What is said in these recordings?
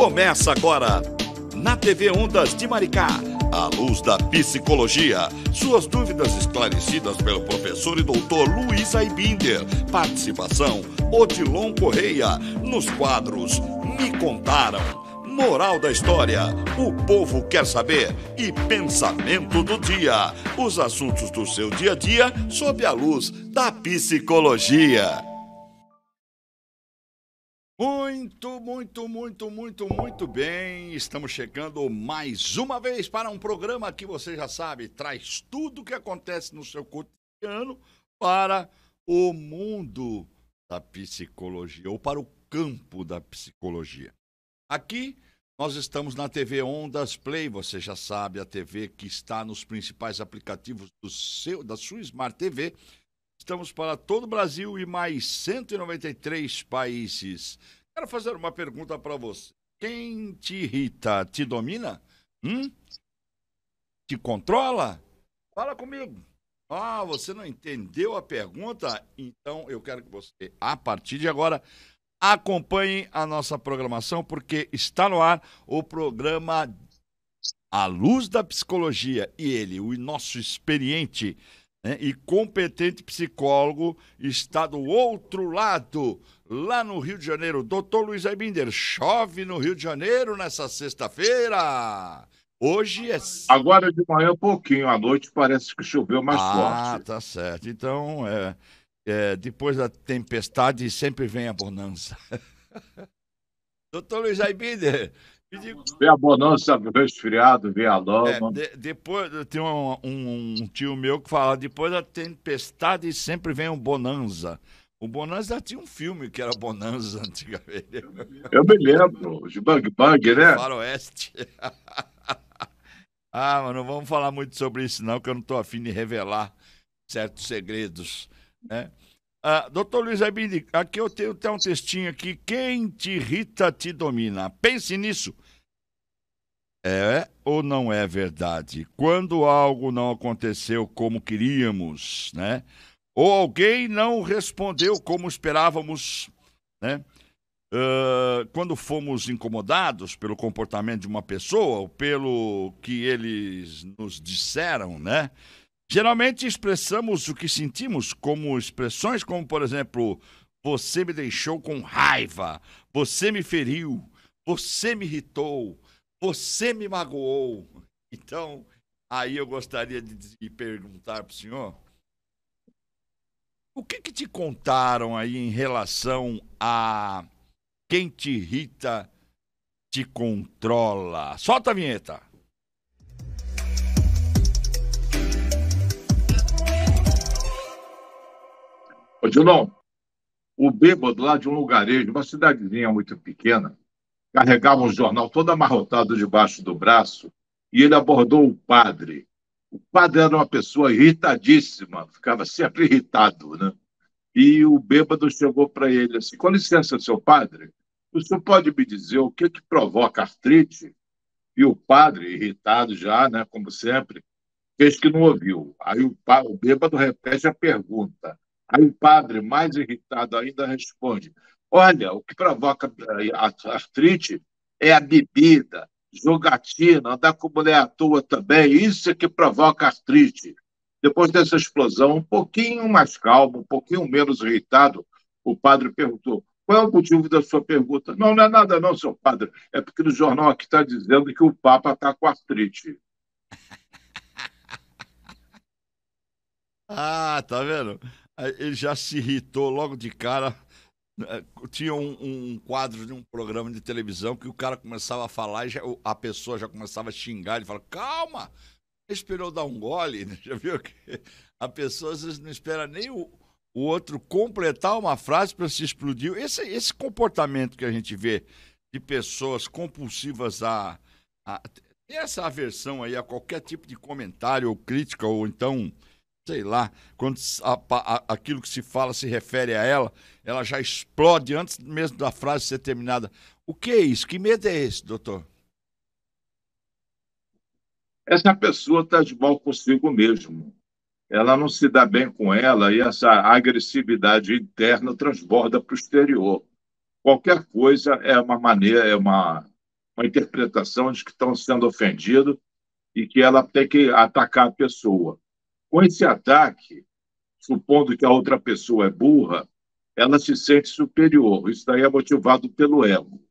Começa agora, na TV Ondas de Maricá, a luz da psicologia. Suas dúvidas esclarecidas pelo professor e doutor Luiz Aibinder. Participação, Odilon Correia. Nos quadros, Me Contaram. Moral da história, o povo quer saber. E pensamento do dia, os assuntos do seu dia a dia sob a luz da psicologia. Muito bem. Estamos chegando mais uma vez para um programa que você já sabe, traz tudo o que acontece no seu cotidiano para o mundo da psicologia, ou para o campo da psicologia. Aqui nós estamos na TV Ondas Play, você já sabe, a TV que está nos principais aplicativos da sua Smart TV. Estamos para todo o Brasil e mais 193 países. Quero fazer uma pergunta para você. Quem te irrita, te domina? Te controla? Fala comigo. Ah, você não entendeu a pergunta? Então eu quero que você, a partir de agora, acompanhe a nossa programação, porque está no ar o programa A Luz da Psicologia. E ele, o nosso experiente, e competente psicólogo, está do outro lado, lá no Rio de Janeiro. Doutor Luiz Aibinder, chove no Rio de Janeiro nessa sexta-feira? Hoje é... Agora de manhã, pouquinho, à noite parece que choveu mais forte. Ah, tá certo. Então, depois da tempestade sempre vem a bonança. Doutor Luiz Aibinder... Vem a bonança, vem o resfriado, vem a lama. Depois tem um tio meu que fala, depois da tempestade sempre vem um bonanza. O Bonanza tinha um filme que era Bonanza antigamente. Eu me lembro, de Bang Bang, né? Faroeste. Mas não vamos falar muito sobre isso não, que eu não estou afim de revelar certos segredos, né? Doutor Luiz Aibinder, aqui eu tenho até um textinho aqui. Quem te irrita, te domina. Pense nisso. É ou não é verdade? Quando algo não aconteceu como queríamos, né? Ou alguém não respondeu como esperávamos, né? Quando fomos incomodados pelo comportamento de uma pessoa, ou pelo que eles nos disseram, né? Geralmente expressamos o que sentimos como expressões como, por exemplo, você me deixou com raiva, você me feriu, você me irritou, você me magoou. Então, aí eu gostaria de perguntar para o senhor, o que te contaram aí em relação a quem te irrita, te controla? Solta a vinheta. Ô, Dilon, o bêbado lá de um lugarejo, uma cidadezinha muito pequena, carregava um jornal todo amarrotado debaixo do braço e ele abordou o padre. O padre era uma pessoa irritadíssima, ficava sempre irritado, né? E o bêbado chegou para ele assim, com licença, seu padre, o senhor pode me dizer o que provoca artrite? E o padre, irritado já, né, como sempre, fez que não ouviu. Aí o bêbado repete a pergunta. Aí o padre, mais irritado ainda, responde: olha, o que provoca a artrite é a bebida, jogatina, andar com mulher à toa também, isso é que provoca artrite. Depois dessa explosão, um pouquinho mais calmo, um pouquinho menos irritado, o padre perguntou: qual é o motivo da sua pergunta? Não, não é nada não, seu padre, é porque no jornal aqui está dizendo que o Papa está com artrite. Tá vendo? Ele já se irritou logo de cara. Tinha um quadro de um programa de televisão que o cara começava a falar e a pessoa já começava a xingar. Ele fala, calma, esperou dar um gole, né? Já viu que a pessoa às vezes não espera nem o outro completar uma frase para se explodir. Esse comportamento que a gente vê de pessoas compulsivas essa aversão aí a qualquer tipo de comentário ou crítica, ou então, sei lá, quando aquilo que se fala se refere a ela já explode antes mesmo da frase ser terminada. O que é isso? Que medo é esse, doutor? Essa pessoa está de mal consigo mesmo. Ela não se dá bem com ela e essa agressividade interna transborda para o exterior. Qualquer coisa é uma maneira, uma interpretação de que estão sendo ofendidos e que ela tem que atacar a pessoa. Com esse ataque, supondo que a outra pessoa é burra, ela se sente superior. Isso daí é motivado pelo ego.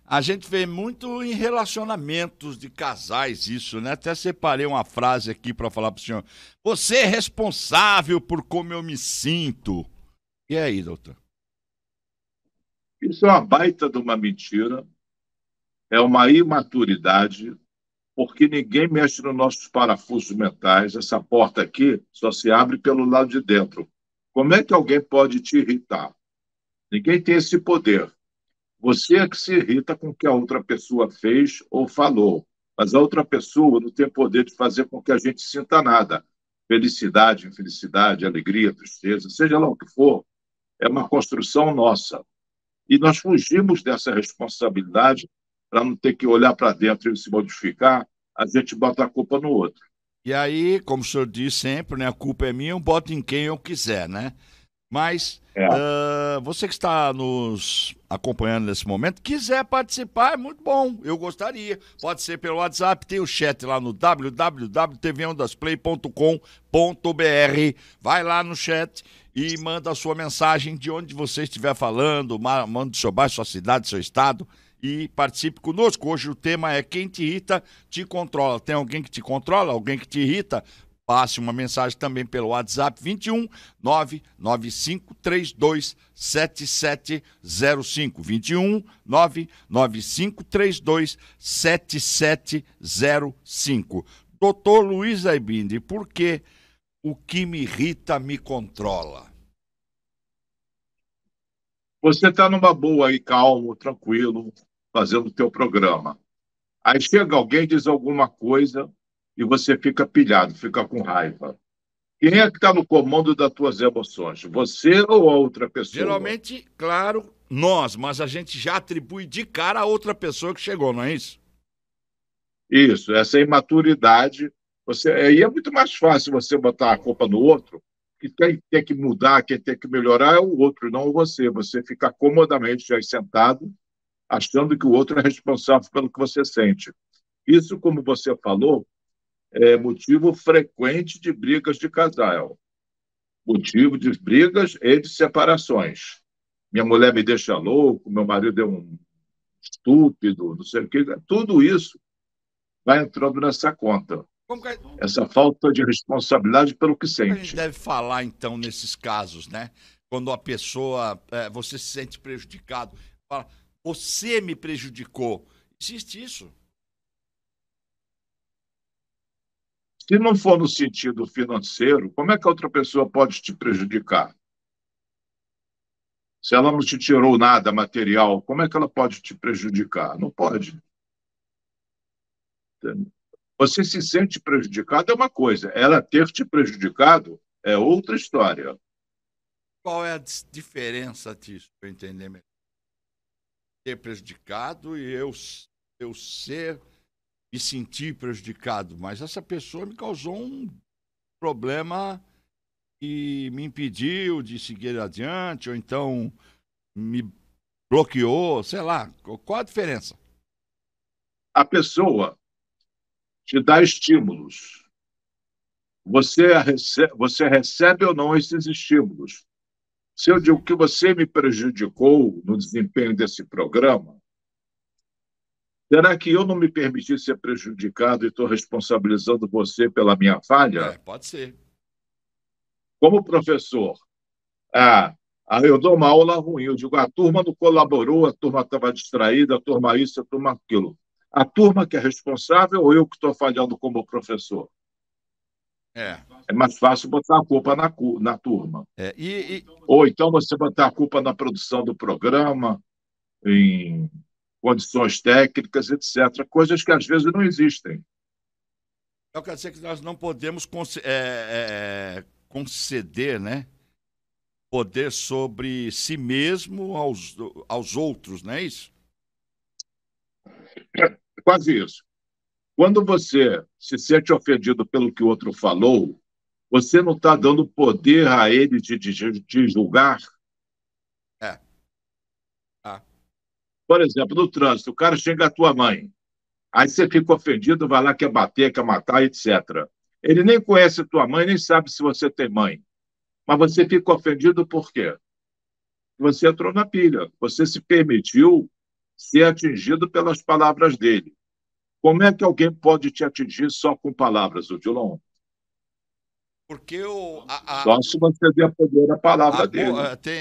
A gente vê muito em relacionamentos de casais isso, né? Até separei uma frase aqui para falar para o senhor. Você é responsável por como eu me sinto. E aí, doutor? Isso é uma baita de uma mentira, é uma imaturidade, porque ninguém mexe nos nossos parafusos mentais. Essa porta aqui só se abre pelo lado de dentro. Como é que alguém pode te irritar? Ninguém tem esse poder. Você é que se irrita com o que a outra pessoa fez ou falou, mas a outra pessoa não tem poder de fazer com que a gente sinta nada. Felicidade, infelicidade, alegria, tristeza, seja lá o que for, é uma construção nossa. E nós fugimos dessa responsabilidade para não ter que olhar para dentro e se modificar, a gente bota a culpa no outro. E aí, como o senhor diz sempre, né? A culpa é minha, eu boto em quem eu quiser, né? Mas É. você que está nos acompanhando nesse momento, quiser participar, é muito bom. Eu gostaria. Pode ser pelo WhatsApp, tem o chat lá no www.tvondasplay.com.br. Vai lá no chat e manda a sua mensagem de onde você estiver falando, manda o seu bairro, sua cidade, seu estado e participe conosco. Hoje o tema é quem te irrita, te controla. Tem alguém que te controla, alguém que te irrita? Passe uma mensagem também pelo WhatsApp 21 99532 7705. 21 99532 7705. Doutor Luiz Aibinde, por que o que me irrita me controla? Você está numa boa aí, calmo, tranquilo, fazendo o teu programa. Aí chega alguém, diz alguma coisa e você fica pilhado, fica com raiva. Quem é que está no comando das tuas emoções? Você ou a outra pessoa? Geralmente, claro, nós, mas a gente já atribui de cara a outra pessoa que chegou, não é isso? Isso, essa imaturidade. E é muito mais fácil você botar a culpa no outro, que quem tem que mudar, quem tem que melhorar é o outro, não você. Você fica comodamente aí sentado, achando que o outro é responsável pelo que você sente. Isso, como você falou, é motivo frequente de brigas de casal, motivo de brigas e de separações. Minha mulher me deixa louco, meu marido é um estúpido, não sei o quê. Tudo isso vai entrando nessa conta. Como que, Essa falta de responsabilidade pelo que a gente sente. deve falar, então, nesses casos, né? Quando a pessoa, você se sente prejudicado, fala, você me prejudicou. Existe isso? Se não for no sentido financeiro, como é que a outra pessoa pode te prejudicar? Se ela não te tirou nada material, como é que ela pode te prejudicar? Não pode. Você se sente prejudicado é uma coisa, ela ter te prejudicado é outra história. Qual é a diferença disso, para eu entender melhor? Ser prejudicado e eu ser, me sentir prejudicado. Mas essa pessoa me causou um problema e me impediu de seguir adiante, ou então me bloqueou, sei lá. Qual a diferença? A pessoa te dá estímulos. Você recebe ou não esses estímulos. Se eu digo que você me prejudicou no desempenho desse programa, será que eu não me permiti ser prejudicado e estou responsabilizando você pela minha falha? Pode ser. Como professor, ah, eu dou uma aula ruim, eu digo, a turma não colaborou, a turma estava distraída, a turma isso, a turma aquilo. A turma que é responsável ou eu que estou falhando como professor? É. É mais fácil botar a culpa na turma. É, Ou então você botar a culpa na produção do programa, em condições técnicas, etc. Coisas que às vezes não existem. eu quero dizer que nós não podemos conceder, né, poder sobre si mesmo aos outros, não é isso? É quase isso. Quando você se sente ofendido pelo que o outro falou, você não está dando poder a ele de julgar. É. Ah. Por exemplo, no trânsito, o cara xinga a tua mãe. Aí você fica ofendido, vai lá, quer bater, quer matar, etc. Ele nem conhece tua mãe, nem sabe se você tem mãe. Mas você fica ofendido por quê? Você entrou na pilha. Você se permitiu ser atingido pelas palavras dele. Como é que alguém pode te atingir só com palavras, Odilon? Porque Só se você der poder à palavra dele.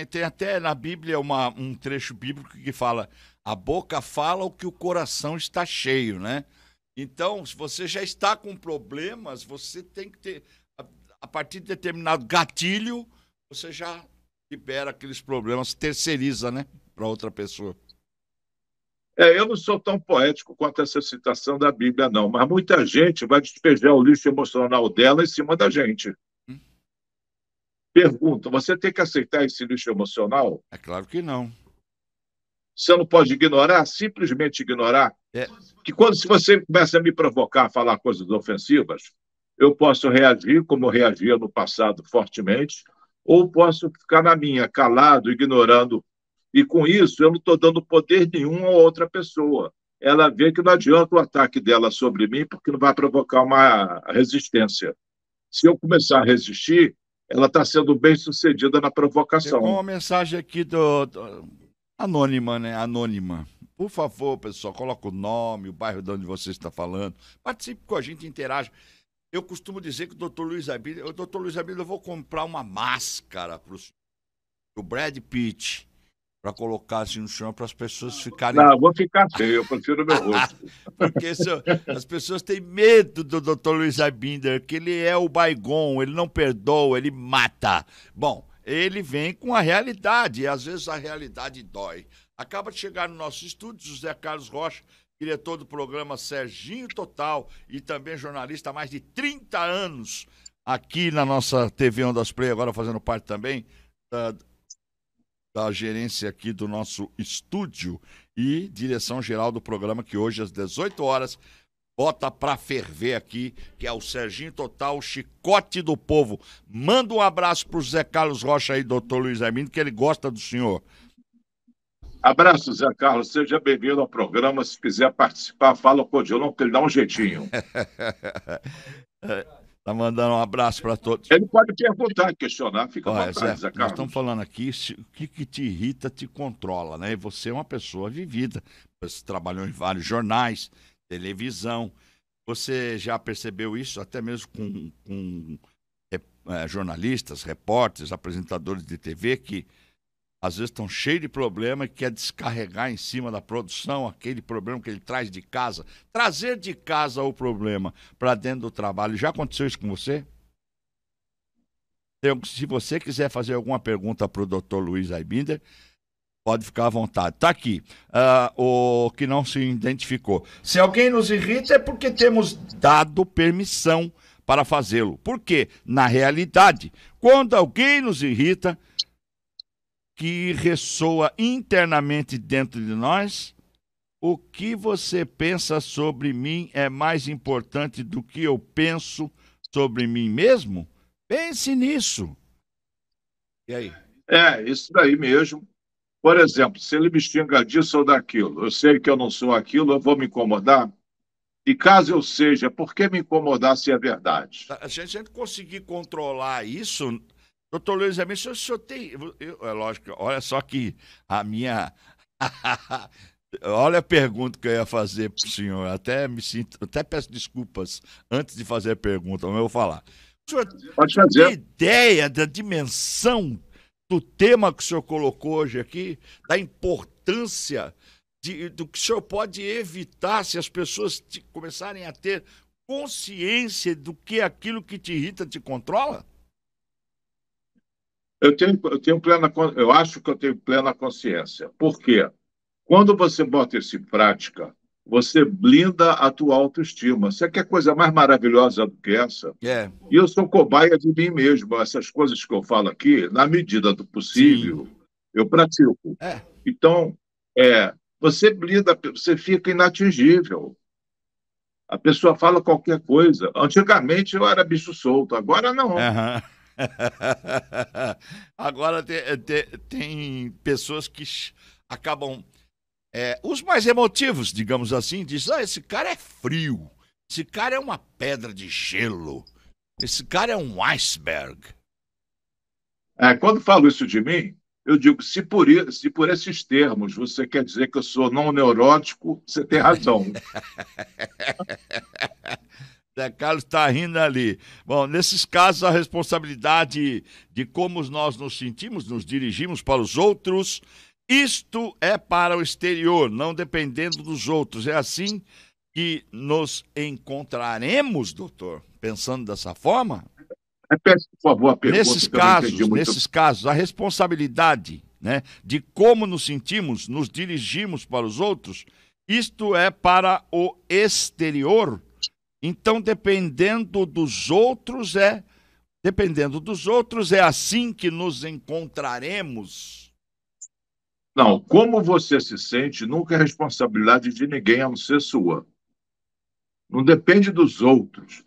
tem até na Bíblia um trecho bíblico que fala: a boca fala o que o coração está cheio, né? Então, se você já está com problemas, você tem que ter, a partir de determinado gatilho, você já libera aqueles problemas, terceiriza, né, para outra pessoa. Eu não sou tão poético quanto essa citação da Bíblia, não, mas muita gente vai despejar o lixo emocional dela em cima da gente. Hum? Pergunta: você tem que aceitar esse lixo emocional? É claro que não. Você não pode ignorar, simplesmente ignorar. É, Que quando se você começa a me provocar, a falar coisas ofensivas, eu posso reagir como eu reagia no passado fortemente, ou posso ficar na minha, calado, ignorando. E com isso, eu não estou dando poder nenhum a outra pessoa. Ela vê que não adianta o ataque dela sobre mim, porque não vai provocar uma resistência. Se eu começar a resistir, ela está sendo bem sucedida na chegou provocação. uma mensagem aqui anônima, né? Anônima. Por favor, pessoal, coloca o nome, o bairro de onde você está falando. Participe com a gente, interaja. Eu costumo dizer que o doutor Luiz Abílio, eu vou comprar uma máscara para o Brad Pitt, para colocar assim no chão, para as pessoas ficarem. Não, vou ficar feio, eu prefiro meu rosto. Porque as pessoas têm medo do Dr. Luiz Abinder, que ele é o Baigon, ele não perdoa, ele mata. Bom, ele vem com a realidade, e às vezes a realidade dói. Acaba de chegar no nosso estúdio José Carlos Rocha, diretor do programa Serginho Total e também jornalista há mais de 30 anos aqui na nossa TV Ondas Play, agora fazendo parte também da gerência aqui do nosso estúdio e direção geral do programa, que hoje às 18 horas bota pra ferver aqui, que é o Serginho Total, o chicote do povo. Manda um abraço pro Zé Carlos Rocha aí, doutor Luiz Armindo, que ele gosta do senhor. Abraço, Zé Carlos. Seja bem-vindo ao programa. Se quiser participar, fala com o Odilon, que ele dá um jeitinho. Tá mandando um abraço para todos. Ele pode perguntar, questionar, fica à Olha, vontade, Zé nós Carlos. estamos falando aqui, o que te irrita te controla, né? E você é uma pessoa vivida, você trabalhou em vários jornais, televisão, você já percebeu isso até mesmo com jornalistas, repórteres, apresentadores de TV que às vezes estão cheios de problema e quer descarregar em cima da produção aquele problema que ele traz de casa. Trazer de casa o problema para dentro do trabalho. Já aconteceu isso com você? Se você quiser fazer alguma pergunta para o Dr. Luiz Aibinder, pode ficar à vontade. Está aqui, o que não se identificou. Se alguém nos irrita é porque temos dado permissão para fazê-lo. Porque, na realidade, quando alguém nos irrita, que ressoa internamente dentro de nós, o que você pensa sobre mim é mais importante do que eu penso sobre mim mesmo? Pense nisso. E aí? Isso daí mesmo. Por exemplo, se ele me xinga disso ou daquilo, eu sei que eu não sou aquilo, eu vou me incomodar. E caso eu seja, por que me incomodar se é verdade? A gente conseguir controlar isso. Doutor Luiz Amin, o senhor tem. É lógico, olha só que a minha. Olha a pergunta que eu ia fazer para o senhor. Até peço desculpas antes de fazer a pergunta, mas eu vou falar. O senhor tem ideia da dimensão do tema que o senhor colocou hoje aqui, da importância do que o senhor pode evitar se as pessoas começarem a ter consciência do que aquilo que te irrita te controla? Eu acho que eu tenho plena consciência. Por quê? Quando você bota isso em prática, você blinda a tua autoestima. Você quer coisa mais maravilhosa do que essa? É. E eu sou cobaia de mim mesmo. Essas coisas que eu falo aqui, na medida do possível, Sim. Eu pratico. Então, você blinda, você fica inatingível. A pessoa fala qualquer coisa. Antigamente eu era bicho solto, agora não. Uhum. Agora tem pessoas que acabam Os mais emotivos, digamos assim, dizem: esse cara é frio, esse cara é uma pedra de gelo, esse cara é um iceberg. Quando falo isso de mim, eu digo, se por esses termos você quer dizer que eu sou não neurótico, você tem razão. Zé Carlos está rindo ali. Bom, nesses casos, a responsabilidade de como nós nos sentimos, nos dirigimos para os outros, isto é para o exterior, não dependendo dos outros. É assim que nos encontraremos, doutor, pensando dessa forma? Repete, por favor, a pergunta que eu não entendi muito. Nesses casos, a responsabilidade, né, de como nos sentimos, nos dirigimos para os outros, isto é para o exterior. Então, dependendo dos outros, é assim que nos encontraremos. Não, como você se sente nunca é responsabilidade de ninguém, a não ser sua. Não depende dos outros.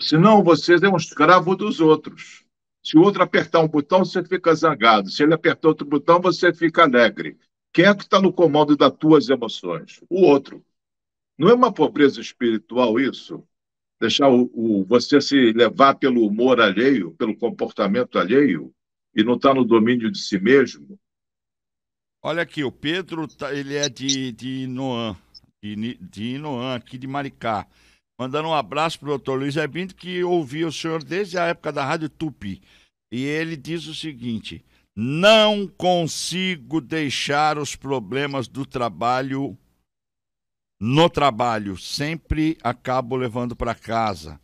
Senão você é um escravo dos outros. Se o outro apertar um botão, você fica zangado. Se ele apertar outro botão, você fica alegre. Quem é que está no comando das tuas emoções? O outro. Não é uma pobreza espiritual isso? Deixar você se levar pelo humor alheio, pelo comportamento alheio, e não estar no domínio de si mesmo? Olha aqui, o Pedro, ele é de Inoã, de Inoã, aqui de Maricá. Mandando um abraço para o doutor Luiz Arbindo, que ouvia o senhor desde a época da Rádio Tupi. E ele diz o seguinte: não consigo deixar os problemas do trabalho no trabalho, sempre acabo levando para casa.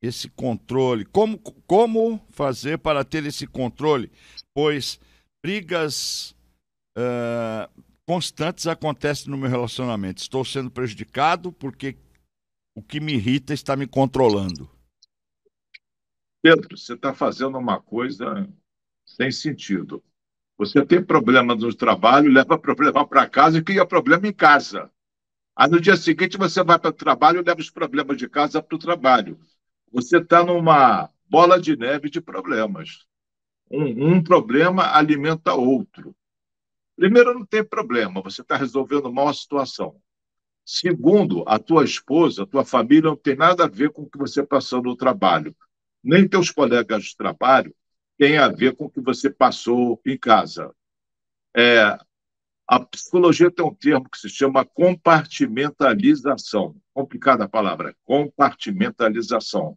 Esse controle, como fazer para ter esse controle? Pois brigas constantes acontecem no meu relacionamento. Estou sendo prejudicado porque o que me irrita está me controlando. Pedro, você está fazendo uma coisa sem sentido. Você tem problema no trabalho, leva problema para casa e cria problema em casa. Aí no dia seguinte você vai para o trabalho e leva os problemas de casa para o trabalho. Você está numa bola de neve de problemas. Um problema alimenta outro. Primeiro, não tem problema, você está resolvendo mal a situação. Segundo, a tua esposa, a tua família não tem nada a ver com o que você passou no trabalho. Nem teus colegas de trabalho têm a ver com o que você passou em casa. A psicologia tem um termo que se chama compartimentalização. Complicada a palavra, compartimentalização.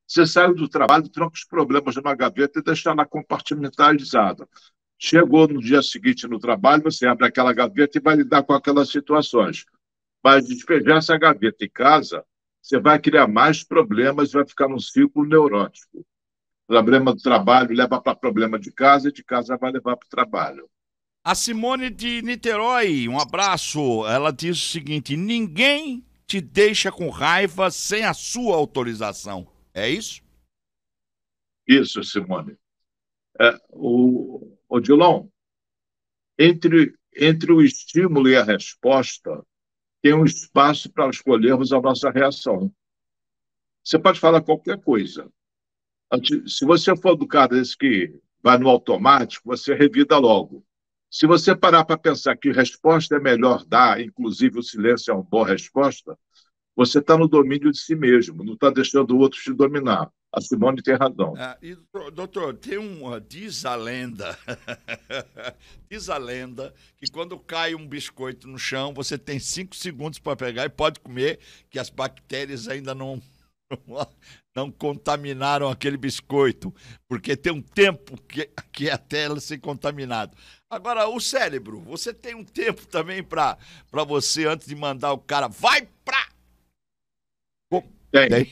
Você sai do trabalho, tranca os problemas numa gaveta e deixa lá compartimentalizado. Chegou no dia seguinte no trabalho, você abre aquela gaveta e vai lidar com aquelas situações. Mas despejar essa gaveta em casa, você vai criar mais problemas e vai ficar num ciclo neurótico. Problema do trabalho leva para problema de casa e de casa vai levar para o trabalho. A Simone de Niterói, um abraço. Ela diz o seguinte: ninguém te deixa com raiva sem a sua autorização. É isso? Isso, Simone. O Dilon, entre o estímulo e a resposta, tem um espaço para escolhermos a nossa reação. Você pode falar qualquer coisa. Se você for do cara desse que vai no automático, você revida logo. Se você parar para pensar que resposta é melhor dar, inclusive o silêncio é uma boa resposta, você está no domínio de si mesmo, não está deixando o outro te dominar. A Simone tem razão. Doutor, diz a lenda, diz a lenda que quando cai um biscoito no chão, você tem 5 segundos para pegar e pode comer, que as bactérias ainda não contaminaram aquele biscoito, porque tem um tempo que é até ela ser contaminado. Agora, o cérebro, você tem um tempo também para você, antes de mandar o cara, vai pra... Tem.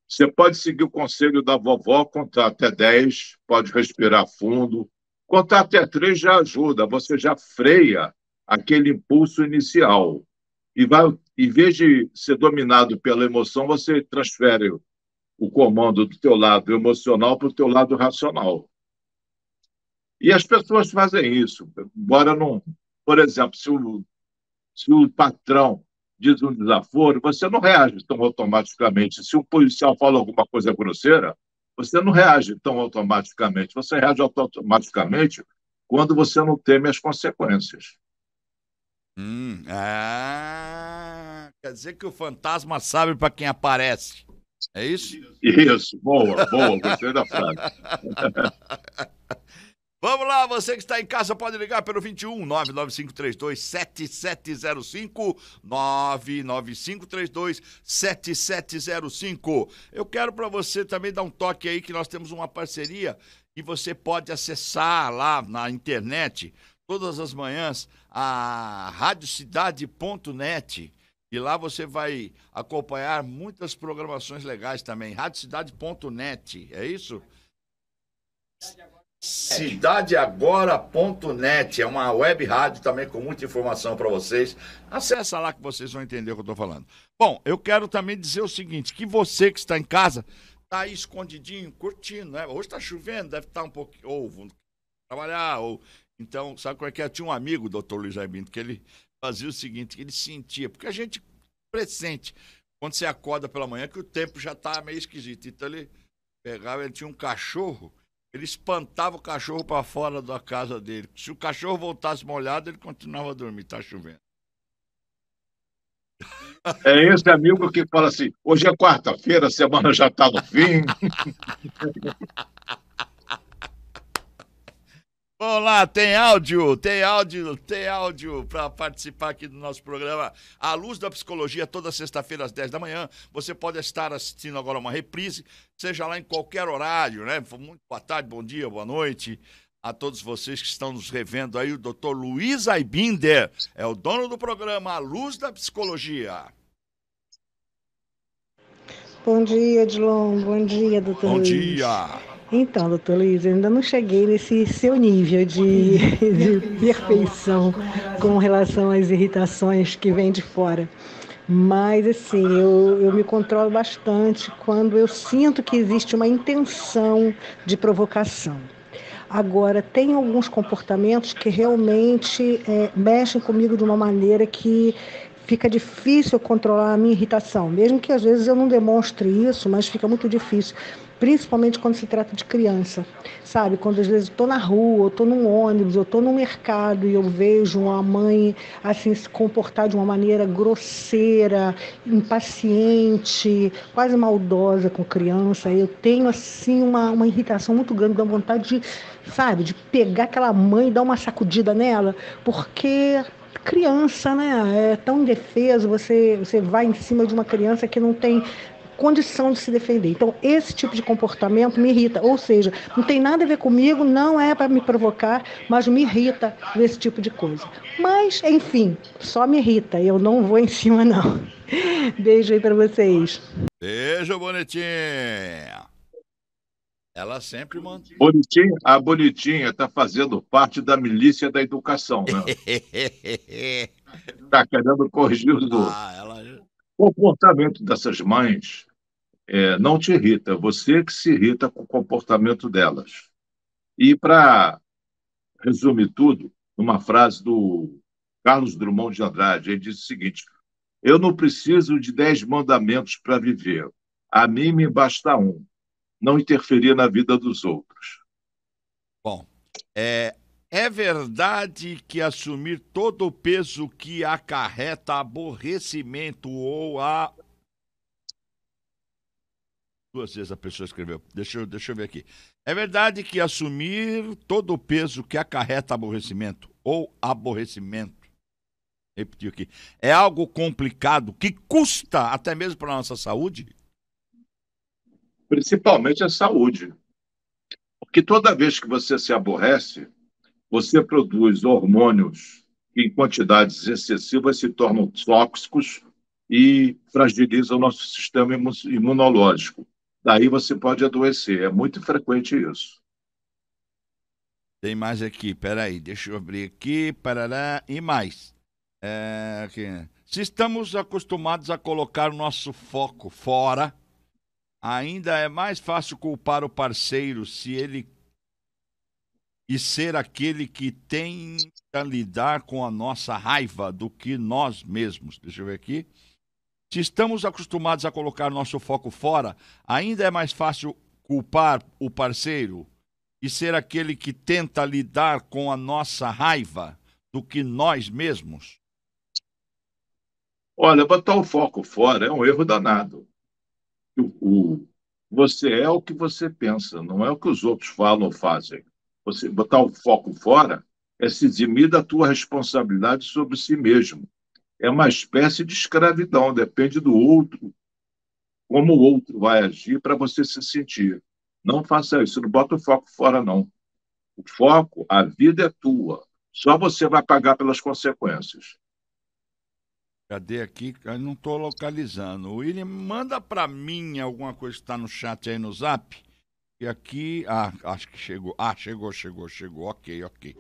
Você pode seguir o conselho da vovó, contar até 10, pode respirar fundo. Contar até 3 já ajuda, você já freia aquele impulso inicial. E vai, em vez de ser dominado pela emoção, você transfere o comando do teu lado emocional para o teu lado racional. E as pessoas fazem isso, embora não... Por exemplo, se o patrão diz um desaforo, você não reage tão automaticamente. Se o policial fala alguma coisa grosseira, você não reage tão automaticamente. Você reage automaticamente quando você não teme as consequências. Quer dizer que o fantasma sabe para quem aparece. É isso? Isso, boa, gostei da frase. Vamos lá, você que está em casa pode ligar pelo 21 99532 7705 99532 7705. Eu quero para você também dar um toque aí que nós temos uma parceria e você pode acessar lá na internet todas as manhãs a radiocidade.net e lá você vai acompanhar muitas programações legais também. radiocidade.net, é isso? Cidadeagora.net é uma web rádio também com muita informação para vocês. Acessa lá que vocês vão entender o que eu estou falando. Bom, eu quero também dizer o seguinte, que você que está em casa, está aí escondidinho, curtindo, né? Hoje está chovendo, deve estar um pouquinho, ou vão trabalhar, ou... Então, sabe como é que é? Tinha um amigo, doutor Luiz Arbinto, que ele fazia o seguinte, que ele sentia, porque a gente pressente, quando você acorda pela manhã, que o tempo já está meio esquisito. Então ele pegava, ele tinha um cachorro, ele espantava o cachorro para fora da casa dele. Se o cachorro voltasse molhado, ele continuava a dormir, tá chovendo. É esse amigo que fala assim, hoje é quarta-feira, a semana já está no fim. Olá, tem áudio para participar aqui do nosso programa A Luz da Psicologia, toda sexta-feira às 10 da manhã. Você pode estar assistindo agora uma reprise, seja lá em qualquer horário, né? Muito boa tarde, bom dia, boa noite a todos vocês que estão nos revendo aí. O doutor Luiz Aibinder é o dono do programa A Luz da Psicologia. Bom dia, Edilon. Bom dia, doutor Luiz. Bom dia. Então, doutor Luiz, eu ainda não cheguei nesse seu nível de perfeição com relação às irritações que vêm de fora. Mas, assim, eu me controlo bastante quando eu sinto que existe uma intenção de provocação. Agora, tem alguns comportamentos que realmente mexem comigo de uma maneira que fica difícil controlar a minha irritação. Mesmo que às vezes eu não demonstre isso, mas fica muito difícil. Principalmente quando se trata de criança, sabe? Quando às vezes eu estou na rua, eu estou num ônibus, eu estou no mercado e eu vejo uma mãe assim se comportar de uma maneira grosseira, impaciente, quase maldosa com criança. Eu tenho assim uma irritação muito grande, dá vontade de, sabe, de pegar aquela mãe e dar uma sacudida nela, porque criança, né? É tão indefeso, você vai em cima de uma criança que não tem condição de se defender. Então, esse tipo de comportamento me irrita. Ou seja, não tem nada a ver comigo, não é para me provocar, mas me irrita esse tipo de coisa. Mas, enfim, só me irrita. Eu não vou em cima, não. Beijo aí para vocês. Beijo, bonitinha. Ela sempre manda. A Bonitinha está fazendo parte da milícia da educação, né? Está querendo corrigir o comportamento dessas mães. Não te irrita, você que se irrita com o comportamento delas. E para resumir tudo, numa frase do Carlos Drummond de Andrade, ele diz o seguinte: eu não preciso de 10 mandamentos para viver, a mim me basta um, não interferir na vida dos outros. Bom, é verdade que assumir todo o peso que acarreta aborrecimento ou a... Duas vezes a pessoa escreveu. Deixa eu ver aqui. É verdade que assumir todo o peso que acarreta aborrecimento ou aborrecimento, repetiu aqui, é algo complicado que custa até mesmo para a nossa saúde? Principalmente a saúde. Porque toda vez que você se aborrece, você produz hormônios que, em quantidades excessivas, se tornam tóxicos e fragilizam o nosso sistema imunológico. Daí você pode adoecer. É muito frequente isso. Tem mais aqui, peraí, deixa eu abrir aqui, parará, e mais. Aqui. Se estamos acostumados a colocar o nosso foco fora, ainda é mais fácil culpar o parceiro se ele e ser aquele que tenta lidar com a nossa raiva do que nós mesmos. Deixa eu ver aqui. Se estamos acostumados a colocar nosso foco fora, ainda é mais fácil culpar o parceiro e ser aquele que tenta lidar com a nossa raiva do que nós mesmos. Olha, botar o foco fora é um erro danado. Você é o que você pensa, não é o que os outros falam ou fazem. Você botar o foco fora é se eximir da tua responsabilidade sobre si mesmo. É uma espécie de escravidão, depende do outro, como o outro vai agir para você se sentir. Não faça isso, não bota o foco fora, não. O foco, a vida é tua. Só você vai pagar pelas consequências. Cadê aqui? Eu não estou localizando. William, manda para mim alguma coisa que está no chat aí no Zap. E aqui, acho que chegou. Chegou. Ok.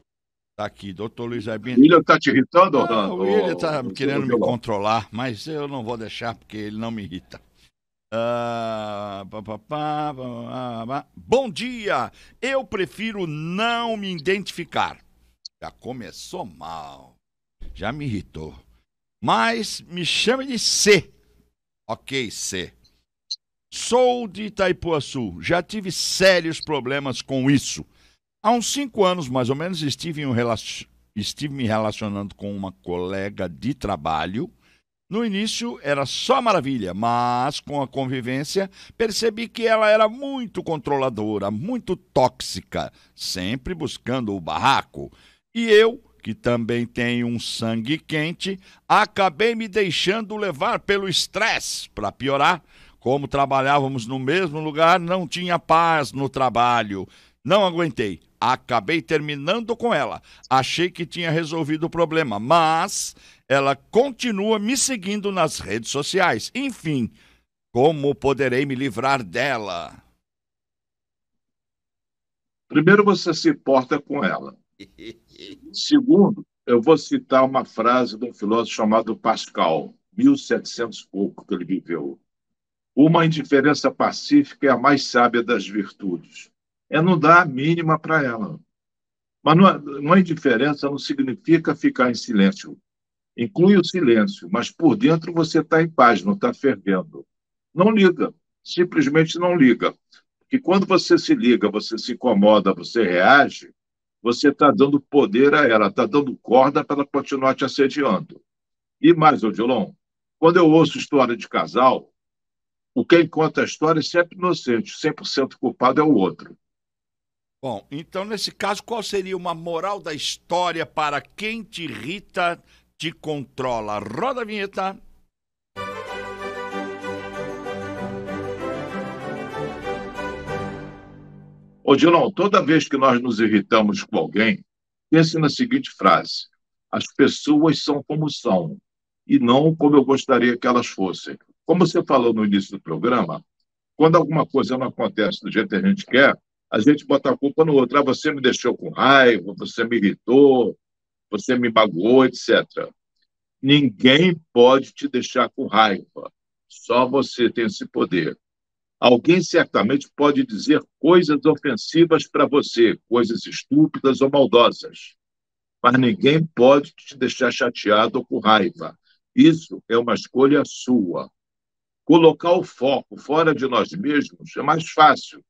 Tá aqui, doutor Luiz O Albino. William está te irritando, O William está seu querendo me Vilão? controlar, mas eu não vou deixar porque ele não me irrita. Bom dia! Eu prefiro não me identificar. Já começou mal. Já me irritou. Mas me chame de C. Ok, C. Sou de Itaipuaçu. Já tive sérios problemas com isso. Há uns 5 anos, mais ou menos, estive me relacionando com uma colega de trabalho. No início era só maravilha, mas com a convivência percebi que ela era muito controladora, muito tóxica, sempre buscando o barraco. E eu, que também tenho um sangue quente, acabei me deixando levar pelo estresse. Para piorar, como trabalhávamos no mesmo lugar, não tinha paz no trabalho. Não aguentei. Acabei terminando com ela. Achei que tinha resolvido o problema, mas ela continua me seguindo nas redes sociais. Enfim, como poderei me livrar dela? Primeiro, você se importa com ela. Segundo, eu vou citar uma frase de um filósofo chamado Pascal, 1700 e pouco que ele viveu. Uma indiferença pacífica é a mais sábia das virtudes. É não dar a mínima para ela. Mas não é indiferença não significa ficar em silêncio. Inclui o silêncio, mas por dentro você está em paz, não está fervendo. Não liga, simplesmente não liga. Porque quando você se liga, você se incomoda, você reage, você está dando poder a ela, está dando corda para ela continuar te assediando. E mais, Odilon, quando eu ouço história de casal, o quem conta a história é sempre inocente, 100% culpado é o outro. Bom, então nesse caso, qual seria uma moral da história para quem te irrita, te controla? Roda a vinheta. Odilon, toda vez que nós nos irritamos com alguém, pense na seguinte frase: as pessoas são como são, e não como eu gostaria que elas fossem. Como você falou no início do programa, quando alguma coisa não acontece do jeito que a gente quer, a gente bota a culpa no outro. Ah, você me deixou com raiva, você me irritou, você me magoou, etc. Ninguém pode te deixar com raiva. Só você tem esse poder. Alguém certamente pode dizer coisas ofensivas para você, coisas estúpidas ou maldosas, mas ninguém pode te deixar chateado ou com raiva. Isso é uma escolha sua. Colocar o foco fora de nós mesmos é mais fácil,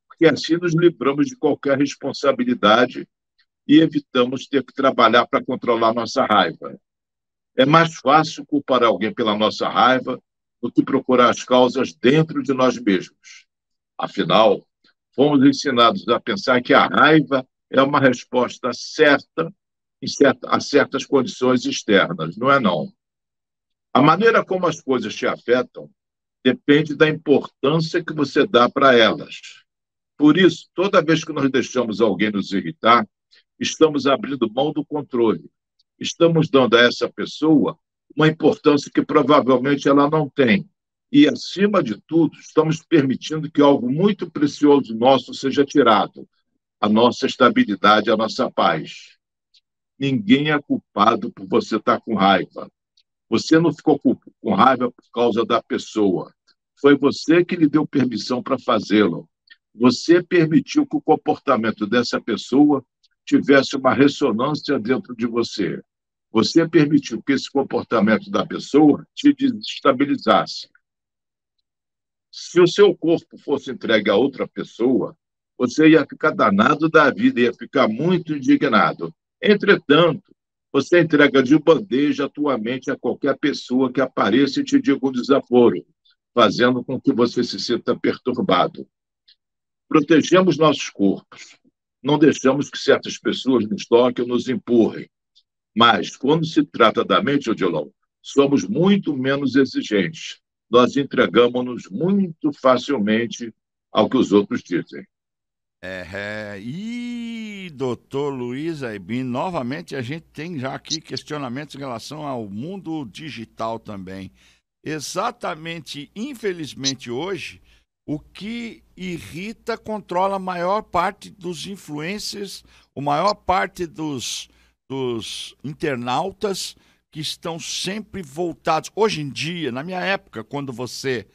porque assim nos livramos de qualquer responsabilidade e evitamos ter que trabalhar para controlar nossa raiva. É mais fácil culpar alguém pela nossa raiva do que procurar as causas dentro de nós mesmos. Afinal, fomos ensinados a pensar que a raiva é uma resposta certa a certas condições externas. Não é, não. A maneira como as coisas te afetam depende da importância que você dá para elas. Por isso, toda vez que nós deixamos alguém nos irritar, estamos abrindo mão do controle. Estamos dando a essa pessoa uma importância que provavelmente ela não tem. E, acima de tudo, estamos permitindo que algo muito precioso nosso seja tirado: a nossa estabilidade, a nossa paz. Ninguém é culpado por você estar com raiva. Você não ficou com raiva por causa da pessoa. Foi você que lhe deu permissão para fazê-lo. Você permitiu que o comportamento dessa pessoa tivesse uma ressonância dentro de você. Você permitiu que esse comportamento da pessoa te desestabilizasse. Se o seu corpo fosse entregue a outra pessoa, você ia ficar danado da vida, ia ficar muito indignado. Entretanto, Você entrega de bandeja a tua mente a qualquer pessoa que apareça e te diga um desaforo, fazendo com que você se sinta perturbado. Protegemos nossos corpos. Não deixamos que certas pessoas nos toquem ou nos empurrem. Mas, quando se trata da mente, Odilon, somos muito menos exigentes. Nós entregamos-nos muito facilmente ao que os outros dizem. E doutor Luiz Aibim, novamente a gente tem já aqui questionamentos em relação ao mundo digital também. Exatamente, infelizmente hoje, o que irrita controla a maior parte dos influencers, a maior parte dos internautas que estão sempre voltados. Hoje em dia, na minha época, quando você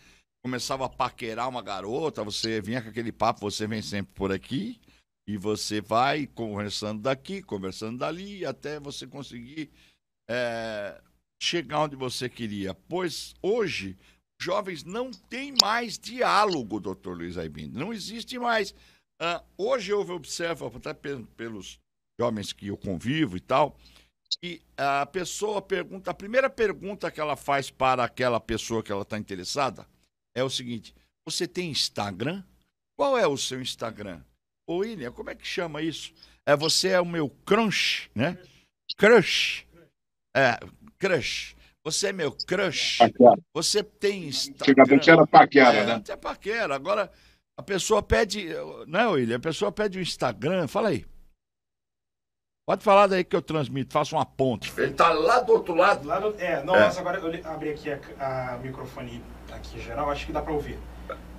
começava a paquerar uma garota, você vinha com aquele papo, você vem sempre por aqui, e você vai conversando daqui, conversando dali, até você conseguir chegar onde você queria. Pois hoje, jovens não têm mais diálogo, doutor Luiz Aibim. Não existe mais. Hoje eu observo, até pelos jovens que eu convivo e tal, e a pessoa pergunta, a primeira pergunta que ela faz para aquela pessoa que ela está interessada é o seguinte: você tem Instagram? Qual é o seu Instagram? Ô, William, como é que chama isso? Você é o meu crush, né? Crush. Crush. Você é meu crush. Paquera. Você tem Instagram? Antigamente era paquera, né? Até paquera. Agora, a pessoa pede... Não, William? A pessoa pede o Instagram. Fala aí. Pode falar daí que eu transmito. Faço uma ponte. Ele tá lá do outro lado. Mas agora eu abri aqui a microfone aqui geral. Acho que dá para ouvir.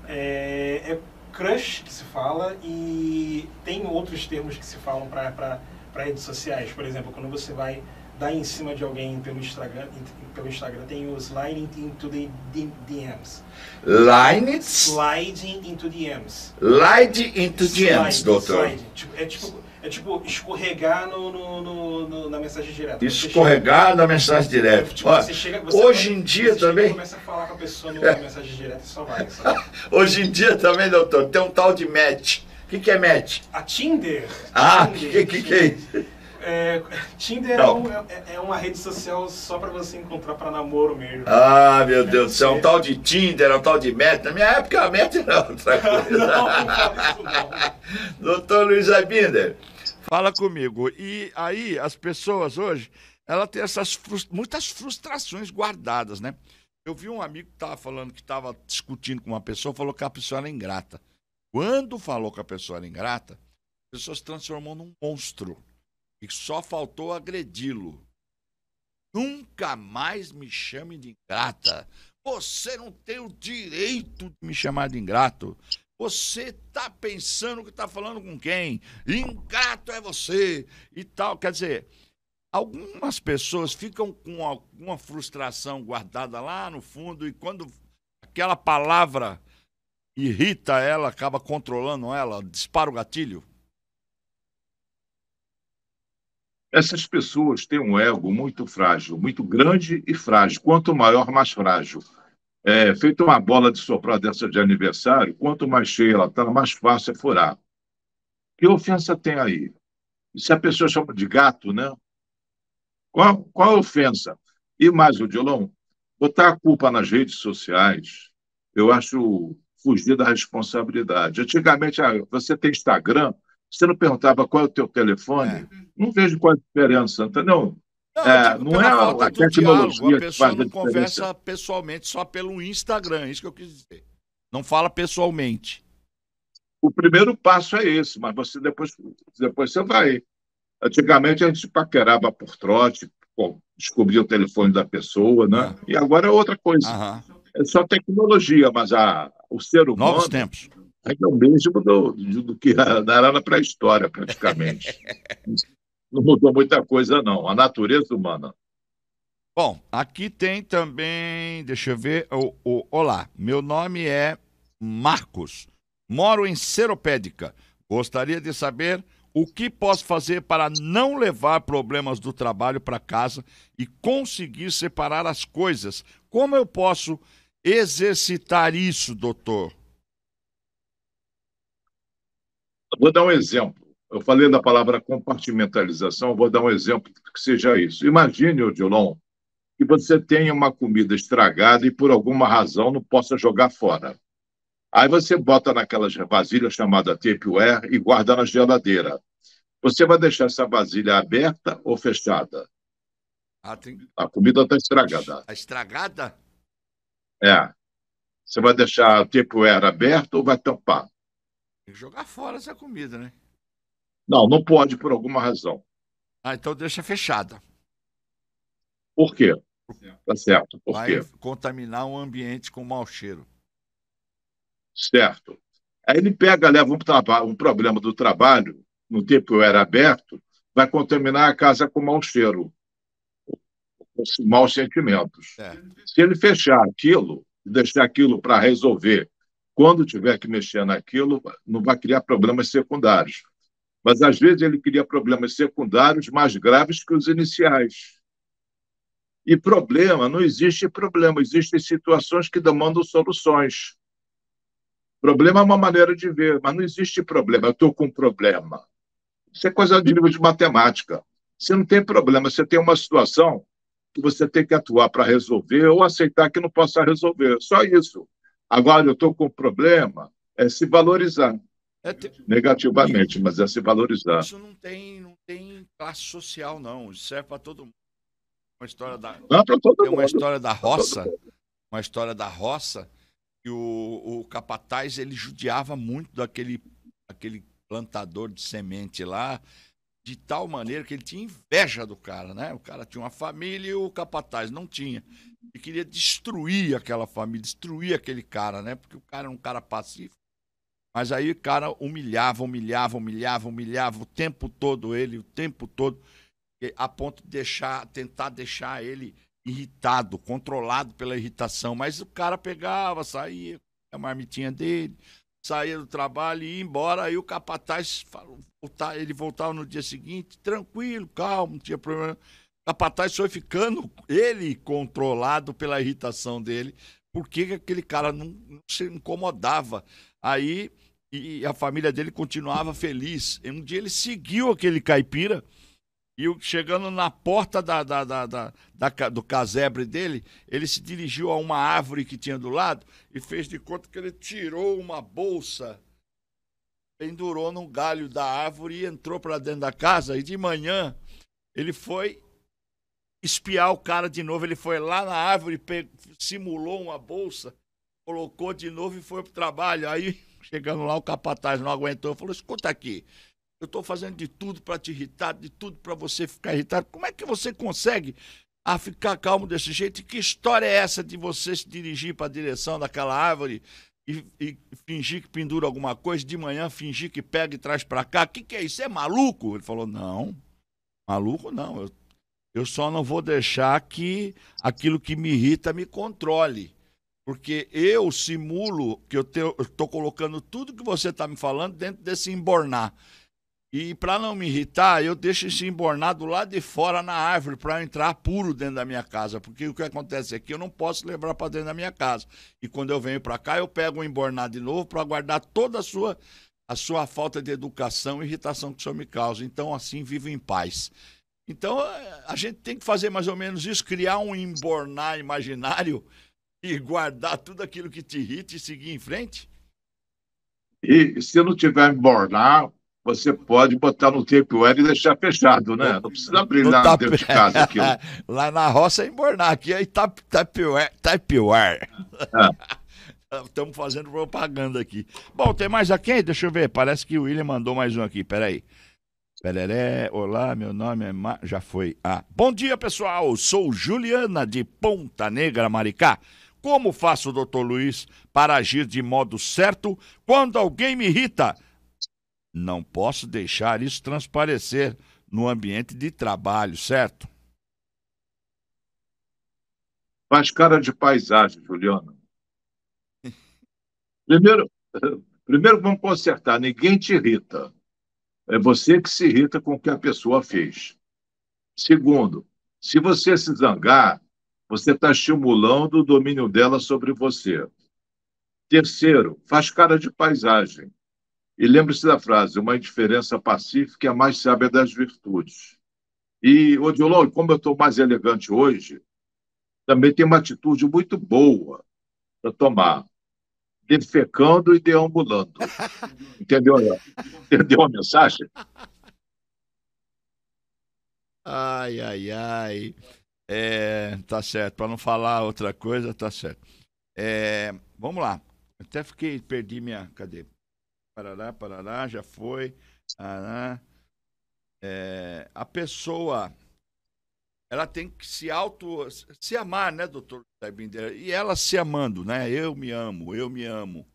É crush que se fala, e tem outros termos que se falam para redes sociais. Por exemplo, quando você vai dar em cima de alguém pelo Instagram tem o sliding into the DMs. Sliding into DMs. Slide into DMs, doutor. É tipo escorregar na mensagem direta. Escorregar na mensagem direta. Tipo, hoje em dia também... Você começa a falar com a pessoa na mensagem direta e só vai. Sabe? Hoje em dia também, doutor, tem um tal de match. O que é match? A Tinder. O que é isso? Tinder é uma rede social só para você encontrar para namoro mesmo. Meu Deus do céu, um tal de Tinder, um tal de match. Na minha época, a match era outra coisa. Não fala isso não. Doutor Luiz Abinder, fala comigo. E aí, as pessoas hoje, ela tem muitas frustrações guardadas, né? Eu vi um amigo que estava falando, que estava discutindo com uma pessoa, falou que a pessoa era ingrata. Quando falou que a pessoa era ingrata, a pessoa se transformou num monstro. E só faltou agredi-lo. Nunca mais me chame de ingrata. Você não tem o direito de me chamar de ingrato. Você tá pensando que tá falando com quem? Ingrato é você e tal. Quer dizer, algumas pessoas ficam com alguma frustração guardada lá no fundo, e quando aquela palavra irrita ela, acaba controlando ela, dispara o gatilho. Essas pessoas têm um ego muito frágil, muito grande e frágil. Quanto maior, mais frágil. Feito uma bola de soprar dessa de aniversário, quanto mais cheia ela está, mais fácil é furar. Que ofensa tem aí? E se a pessoa chama de gato, né? Qual a ofensa? E mais, Odilon, botar a culpa nas redes sociais, eu acho fugir da responsabilidade. Antigamente, você tem Instagram, você não perguntava qual é o teu telefone? Não vejo qual é a diferença, entendeu? Não é a tecnologia a pessoa não conversa pessoalmente, só pelo Instagram, isso que eu quis dizer. Não fala pessoalmente. O primeiro passo é esse, mas você depois você vai. Antigamente a gente paquerava por trote, descobria o telefone da pessoa, né? E agora é outra coisa. É só tecnologia, mas o ser humano... Novos tempos. É o mesmo do que era na pré-história, praticamente. Não mudou muita coisa, não. A natureza humana. Bom, aqui tem também, deixa eu ver, olá, meu nome é Marcos, moro em Seropédica. Gostaria de saber o que posso fazer para não levar problemas do trabalho para casa e conseguir separar as coisas. Como eu posso exercitar isso, doutor? Vou dar um exemplo. Eu falei da palavra compartimentalização, vou dar um exemplo que seja isso. Imagine, Odilon, que você tenha uma comida estragada e por alguma razão não possa jogar fora. Aí você bota naquelas vasilhas chamadas Tupperware e guarda na geladeira. Você vai deixar essa vasilha aberta ou fechada? Ah, tem... A comida está estragada. A estragada? É. Você vai deixar o Tupperware aberto ou vai tampar? Tem que jogar fora essa comida, né? Não, não pode por alguma razão. Ah, então deixa fechada. Por quê? Tá certo. Por Vai quê? contaminar um ambiente com mau cheiro. Certo. Aí ele pega, leva um problema do trabalho, no Tupperware aberto, vai contaminar a casa com mau cheiro, com maus sentimentos. É. Se ele fechar aquilo, deixar aquilo para resolver, quando tiver que mexer naquilo, não vai criar problemas secundários. Mas, às vezes, ele cria problemas secundários mais graves que os iniciais. E problema, não existe problema, existem situações que demandam soluções. Problema é uma maneira de ver, mas não existe problema. Eu estou com um problema. Isso é coisa de nível de matemática. Você não tem problema, você tem uma situação que você tem que atuar para resolver ou aceitar que não possa resolver. Só isso. Agora, eu estou com um problema, é se valorizar. Negativamente, mas é se valorizar. Isso não tem classe social, não. Isso serve para todo mundo. Uma história da, Não, para todo tem uma mundo. história da roça, uma história da roça, que o capataz ele judiava muito aquele plantador de semente lá, de tal maneira que ele tinha inveja do cara, né? O cara tinha uma família e o capataz não tinha. E queria destruir aquela família, destruir aquele cara, né? Porque o cara era um cara pacífico. Mas aí o cara humilhava o tempo todo ele, o tempo todo, a ponto de tentar deixar ele irritado, controlado pela irritação. Mas o cara pegava, saía, a marmitinha dele, saía do trabalho e ia embora. Aí o capataz, ele voltava no dia seguinte, tranquilo, calmo, não tinha problema. O capataz foi ficando, ele controlado pela irritação dele, porque aquele cara não se incomodava. Aí... E a família dele continuava feliz. E um dia ele seguiu aquele caipira e chegando na porta do casebre dele, ele se dirigiu a uma árvore que tinha do lado e fez de conta que ele tirou uma bolsa, pendurou no galho da árvore e entrou para dentro da casa. E de manhã ele foi espiar o cara de novo. Ele foi lá na árvore, simulou uma bolsa, colocou de novo e foi pro trabalho. Aí... Chegando lá, o capataz não aguentou. Falou, escuta aqui, eu estou fazendo de tudo para te irritar, de tudo para você ficar irritado. Como é que você consegue ficar calmo desse jeito? E que história é essa de você se dirigir para a direção daquela árvore e fingir que pendura alguma coisa, de manhã fingir que pega e traz para cá? O que é isso? É maluco? Ele falou, não, maluco não. Eu só não vou deixar que aquilo que me irrita me controle. Porque eu simulo que eu estou colocando tudo que você está me falando dentro desse embornar. E para não me irritar, eu deixo esse embornar do lado de fora na árvore para entrar puro dentro da minha casa. Porque o que acontece aqui, eu não posso levar para dentro da minha casa. E quando eu venho para cá, eu pego o embornar de novo para guardar toda a sua falta de educação e irritação que o senhor me causa. Então, assim, vivo em paz. Então, a gente tem que fazer mais ou menos isso, criar um embornar imaginário e guardar tudo aquilo que te irrita e seguir em frente? E se não tiver embornar, você pode botar no Tupperware e deixar fechado, né? Não precisa abrir lá dentro de casa aquilo. Lá na roça é embornar, aqui é Tupperware. Estamos fazendo propaganda aqui. Bom, tem mais aqui? Deixa eu ver, parece que o William mandou mais um aqui, peraí. Pereré, olá, meu nome é... Já foi. Bom dia, pessoal, sou Juliana de Ponta Negra, Maricá. Como faço, doutor Luiz, para agir de modo certo quando alguém me irrita? Não posso deixar isso transparecer no ambiente de trabalho, certo? Faz cara de paisagem, Juliana. Primeiro vamos consertar, ninguém te irrita. É você que se irrita com o que a pessoa fez. Segundo, se você se zangar, você está estimulando o domínio dela sobre você. Terceiro, faz cara de paisagem. E lembre-se da frase, uma indiferença pacífica é a mais sábia das virtudes. E, Odilon, como eu estou mais elegante hoje, também tem uma atitude muito boa para tomar, defecando e deambulando. Entendeu? Entendeu a mensagem? Ai, ai, ai. Tá certo. Para não falar outra coisa, tá certo. Vamos lá. Até perdi minha. Cadê? Parará, parará, já foi. Parará. A pessoa, ela tem que se amar, né, doutor Binder? E ela se amando, né? Eu me amo, eu me amo.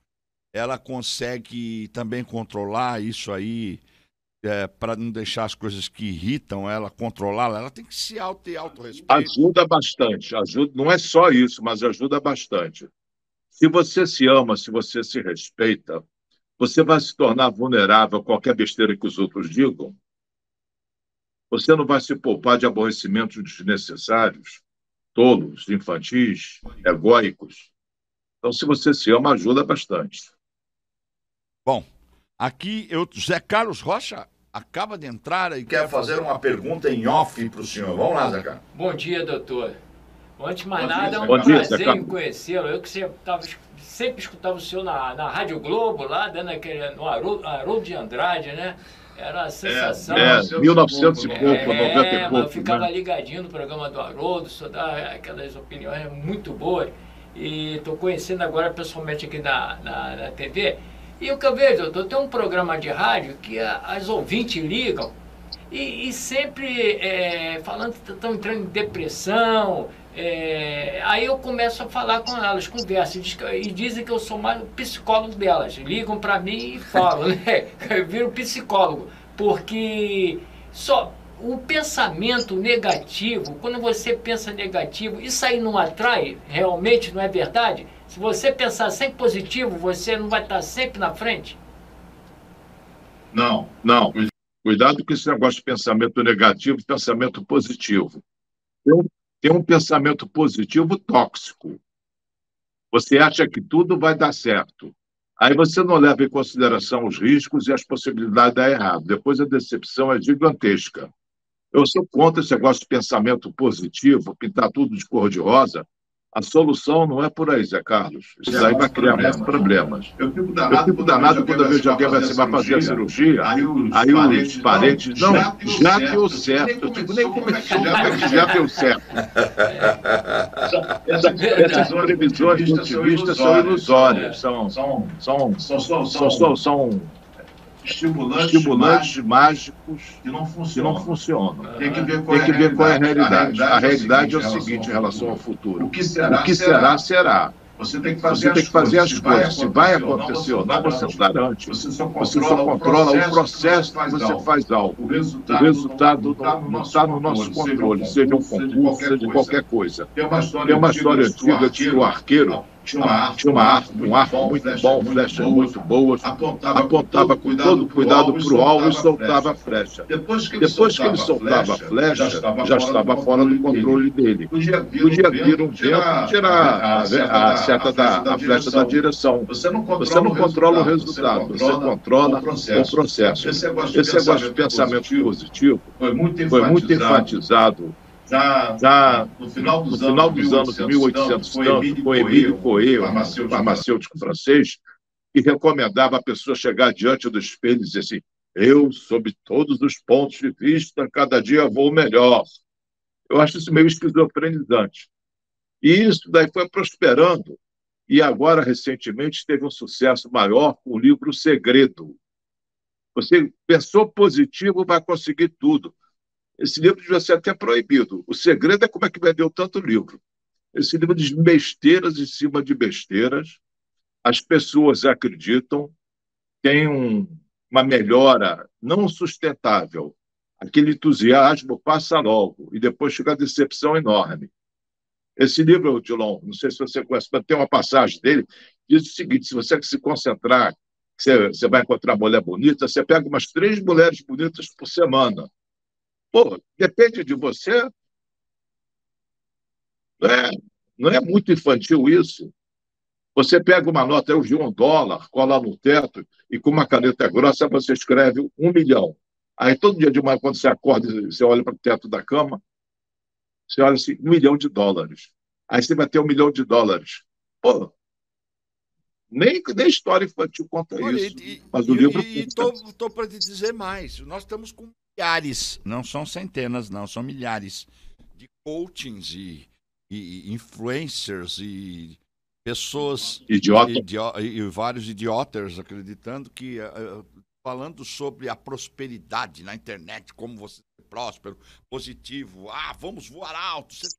Ela consegue também controlar isso aí, para não deixar as coisas que irritam ela, controlá-la. Ela tem que ter autorrespeito. Ajuda bastante. Ajuda, não é só isso, mas ajuda bastante. Se você se ama, se você se respeita, você vai se tornar vulnerável a qualquer besteira que os outros digam. Você não vai se poupar de aborrecimentos desnecessários, tolos, infantis, egóicos. Então, se você se ama, ajuda bastante. Bom, aqui Zé Carlos Rocha acaba de entrar e quer fazer uma pergunta em off para o senhor. Vamos lá, Zé Carlos. Bom dia, doutor. Antes de mais nada, é um Bom dia, prazer em conhecê-lo. Eu que sempre escutava o senhor na Rádio Globo, lá, no Haroldo de Andrade, né? Era a sensação. 1900 e pouco, 90 e pouco. Eu ficava ligadinho no programa do Haroldo, só dá aquelas opiniões muito boas. E estou conhecendo agora pessoalmente aqui na TV. E o que eu vejo, doutor, tem um programa de rádio que as ouvintes ligam e sempre falando que estão entrando em depressão. Aí eu começo a falar com elas, converso, e dizem que eu sou mais o psicólogo delas. Ligam para mim e falam, né? Eu viro psicólogo, porque só o pensamento negativo, quando você pensa negativo, isso aí não atrai, realmente, não é verdade? Se você pensar sempre positivo, você não vai estar sempre na frente? Não. Cuidado com esse negócio de pensamento negativo e pensamento positivo. Tem um pensamento positivo tóxico. Você acha que tudo vai dar certo. Aí você não leva em consideração os riscos e as possibilidades de dar errado. Depois a decepção é gigantesca. Eu sou contra esse negócio de pensamento positivo, pintar tudo de cor-de-rosa. A solução não é por aí, Zé Carlos. Isso aí vai criar muitos problemas. Eu fico danado quando eu vejo alguém vai fazer a cirurgia, aí os parentes, não, já deu certo. Eu digo, nem como é que já deu certo. Essas previsões do otimista são ilusórias, são estimulantes mágicos que não funcionam. Tem que ver qual é a realidade. A realidade é o seguinte em relação ao futuro. O que será, será. Você tem que fazer as coisas. Se vai acontecer ou não, você não garante. Você só controla o processo que você faz algo. O resultado não está no nosso controle, seja um concurso, seja qualquer coisa. Tem uma história antiga de que o arqueiro tinha um arco muito bom, flechas muito boas, apontava com todo cuidado para o alvo e soltava a flecha. Depois que ele soltava a flecha, já estava fora do controle dele. Podia vir um vento e tirar a seta da flecha da direção. Você não controla o resultado, você controla o processo. Esse negócio de pensamento positivo foi muito enfatizado já no final dos anos 1800, com Emílio Coué, um farmacêutico francês, que recomendava a pessoa chegar diante do espelho e dizer assim: eu, sob todos os pontos de vista, cada dia vou melhor. Eu acho isso meio esquizofrenizante. E isso daí foi prosperando. E agora, recentemente, teve um sucesso maior com o livro Segredo. Você pensou positivo, vai conseguir tudo. Esse livro devia ser até proibido. O segredo é como é que vendeu tanto livro. Esse livro diz besteiras em cima de besteiras. As pessoas acreditam, tem uma melhora não sustentável. Aquele entusiasmo passa logo e depois chega a decepção enorme. Esse livro, Dilon, não sei se você conhece, mas tem uma passagem dele, diz o seguinte: se você se concentrar, você vai encontrar mulher bonita, você pega umas 3 mulheres bonitas por semana. Pô, depende de você. Não é muito infantil isso? Você pega uma nota, eu vi $1, cola no teto e com uma caneta grossa você escreve 1 milhão. Aí todo dia de manhã, quando você acorda, você olha para o teto da cama, você olha assim, $1 milhão. Aí você vai ter $1 milhão. Pô, nem história infantil conta Olha, isso. Mas o livro conta. estou para te dizer mais. Nós estamos com milhares, não são centenas, não, são milhares de coachings e influencers e pessoas Idiota. e vários idiotas acreditando que falando sobre a prosperidade na internet, como você ser próspero, positivo, vamos voar alto, você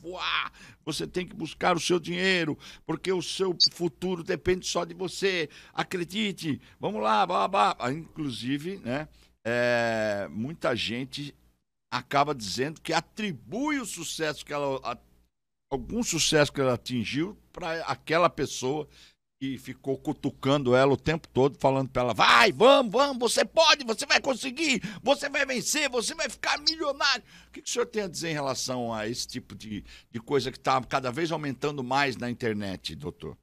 voar, você tem que buscar o seu dinheiro, porque o seu futuro depende só de você, acredite, vamos lá, blá, blá, blá. Inclusive, né, muita gente acaba dizendo que atribui o sucesso que algum sucesso que ela atingiu para aquela pessoa que ficou cutucando ela o tempo todo, falando para ela, vai, vamos, você pode, você vai conseguir, você vai vencer, você vai ficar milionário. O que o senhor tem a dizer em relação a esse tipo de coisa que está cada vez aumentando mais na internet, doutor?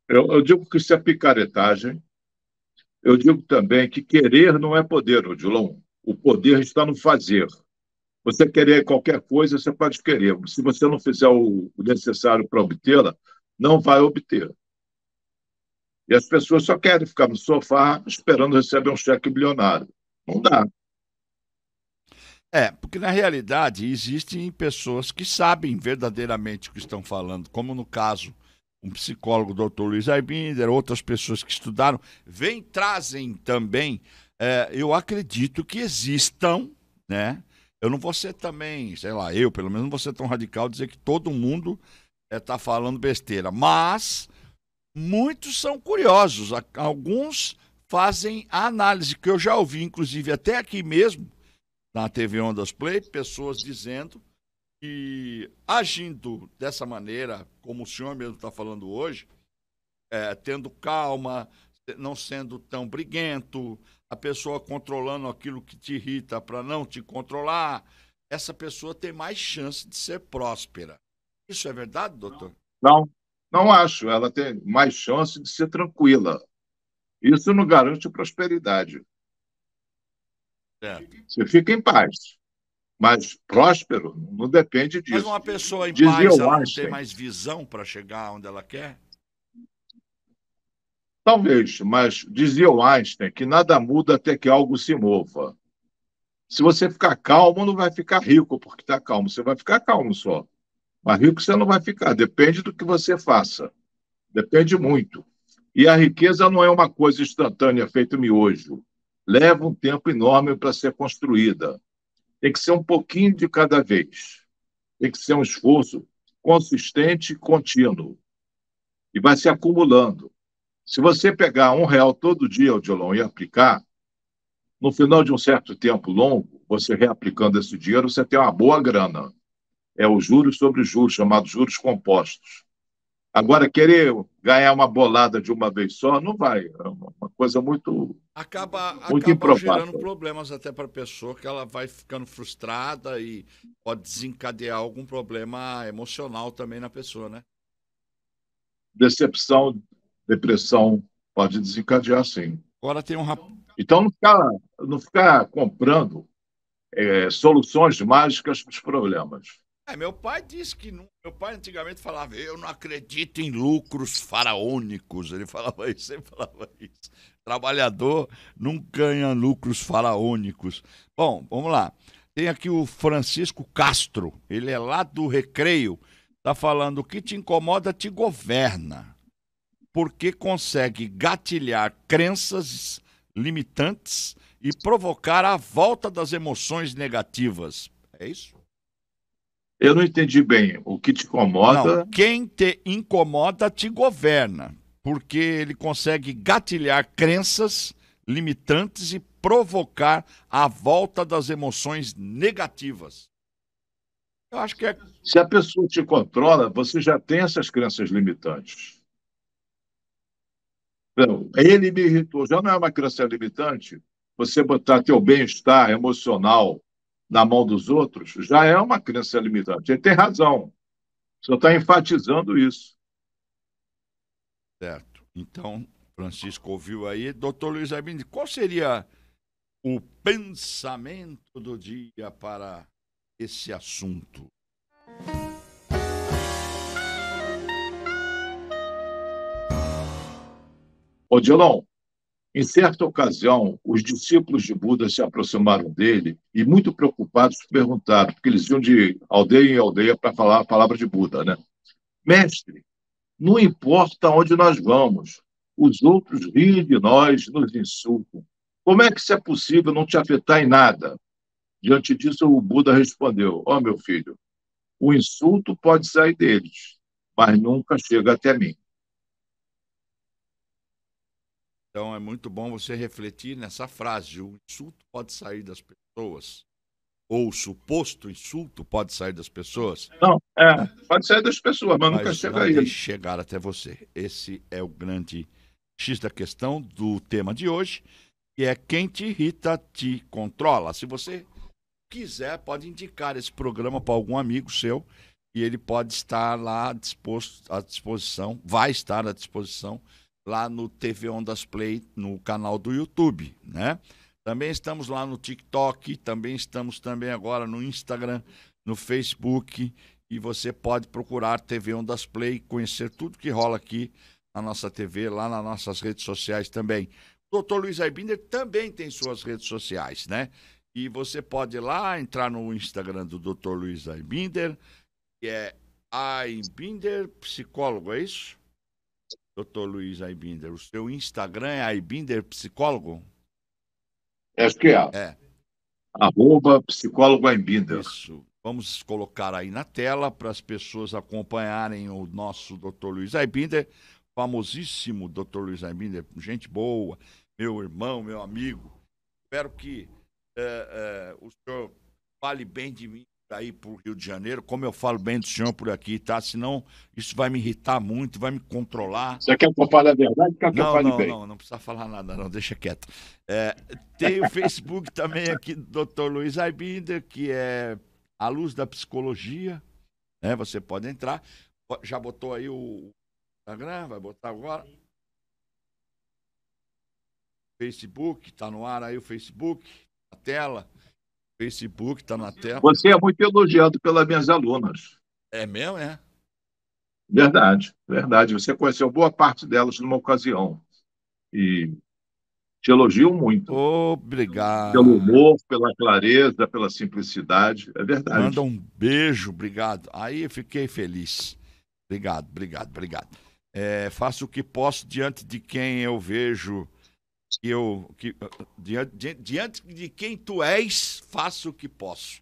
Eu digo que isso é picaretagem. Eu digo também que querer não é poder, Odilon. O poder está no fazer. Você querer qualquer coisa, você pode querer. Se você não fizer o necessário para obtê-la, não vai obter. E as pessoas só querem ficar no sofá esperando receber um cheque bilionário. Não dá. Porque na realidade existem pessoas que sabem verdadeiramente o que estão falando, como no caso um psicólogo, o doutor Luiz Aibinder, outras pessoas que estudaram, trazem também, eu acredito que existam, né? Eu não vou ser também, sei lá, eu pelo menos não vou ser tão radical dizer que todo mundo está falando besteira, mas muitos são curiosos, alguns fazem a análise, que eu já ouvi, inclusive até aqui mesmo, na TV Ondas Play, pessoas dizendo que agindo dessa maneira, como o senhor mesmo está falando hoje, tendo calma, não sendo tão briguento, a pessoa controlando aquilo que te irrita para não te controlar, essa pessoa tem mais chance de ser próspera. Isso é verdade, doutor? Não, não acho. Ela tem mais chance de ser tranquila. Isso não garante prosperidade. Você fica em paz. Mas próspero não depende disso. Mas uma pessoa em Dizia paz, o ela não Einstein, tem mais visão para chegar onde ela quer? talvez, mas dizia o Einstein que nada muda até que algo se mova. Se você ficar calmo, não vai ficar rico porque está calmo. Você vai ficar calmo só. Mas rico você não vai ficar. Depende do que você faça. Depende muito. E a riqueza não é uma coisa instantânea, feito miojo. Leva um tempo enorme para ser construída. Tem que ser um pouquinho de cada vez. Tem que ser um esforço consistente e contínuo. E vai se acumulando. Se você pegar R$ 1 todo dia, Odilon, e aplicar, no final de um certo tempo longo, você reaplicando esse dinheiro, você tem uma boa grana. É os juros sobre juros, chamados juros compostos. Agora, querer ganhar uma bolada de uma vez só, não vai. É uma coisa muito Acaba improvável. gerando problemas até para a pessoa, que ela vai ficando frustrada e pode desencadear algum problema emocional também na pessoa, né? Decepção, depressão, pode desencadear, sim. Agora tem um Então, não ficar comprando soluções mágicas para os problemas. Meu pai disse que meu pai antigamente falava, eu não acredito em lucros faraônicos. Ele falava isso, sempre falava isso. Trabalhador não ganha lucros faraônicos. Bom, vamos lá. Tem aqui o Francisco Castro, ele é lá do Recreio, está falando, o que te incomoda te governa, porque consegue gatilhar crenças limitantes e provocar a volta das emoções negativas. É isso? Eu não entendi bem. O que te incomoda... Não, quem te incomoda te governa, porque ele consegue gatilhar crenças limitantes e provocar a volta das emoções negativas. Eu acho que é... Se a pessoa te controla, você já tem essas crenças limitantes. Então, ele me irritou. Já não é uma crença limitante? Você botar teu bem-estar emocional na mão dos outros, já é uma crença limitante. Ele tem razão. Só está enfatizando isso. Certo. Então, Francisco ouviu aí. Doutor Luiz Aibinder, qual seria o pensamento do dia para esse assunto? Odilon, em certa ocasião, os discípulos de Buda se aproximaram dele e, muito preocupados, perguntaram, porque eles iam de aldeia em aldeia para falar a palavra de Buda, né? Mestre, não importa onde nós vamos, os outros riem de nós, nos insultam. Como é que isso é possível não te afetar em nada? Diante disso, o Buda respondeu: Ó, meu filho, o insulto pode sair deles, mas nunca chega até mim. Então é muito bom você refletir nessa frase. O insulto pode sair das pessoas, ou o suposto insulto pode sair das pessoas. Não, pode sair das pessoas, mas nunca chega não a ele. deixe chegar até você. Esse é o grande X da questão do tema de hoje, que é quem te irrita, te controla. Se você quiser, pode indicar esse programa para algum amigo seu e ele pode estar lá à disposição, vai estar à disposição lá no TV Ondas Play, no canal do YouTube, né? Também estamos lá no TikTok, também estamos agora no Instagram, no Facebook, e você pode procurar TV Ondas Play, conhecer tudo que rola aqui na nossa TV, lá nas nossas redes sociais também. O Dr. Luiz Aibinder também tem suas redes sociais, né? E você pode ir lá, entrar no Instagram do Dr. Luiz Aibinder, que é Aibinder Psicólogo, é isso? Dr. Luiz Aibinder, o seu Instagram é Aibinder Psicólogo? Acho que é. É. @psicólogo Aibinder. Isso. Vamos colocar aí na tela para as pessoas acompanharem o nosso Dr. Luiz Aibinder, famosíssimo Dr. Luiz Aibinder, gente boa, meu irmão, meu amigo. Espero que o senhor fale bem de mim aí pro Rio de Janeiro, como eu falo bem do senhor por aqui, tá? Senão isso vai me irritar muito, vai me controlar. Você quer que eu fale a verdade? Quer que eu fale bem? Não precisa falar nada, não, deixa quieto. Tem o Facebook também aqui do Dr. Luiz Aibinder, que é A Luz da Psicologia, né? Você pode entrar. Já botou aí o Instagram? Vai botar agora? Facebook, tá no ar aí o Facebook, na tela. Facebook tá na tela. Você é muito elogiado pelas minhas alunas. É mesmo, é? Verdade, verdade. Você conheceu boa parte delas numa ocasião. E te elogio muito. Obrigado. Pelo humor, pela clareza, pela simplicidade. É verdade. Manda um beijo, obrigado. Aí eu fiquei feliz. Obrigado. Faço o que posso diante de quem eu vejo. Diante de quem tu és, faço o que posso.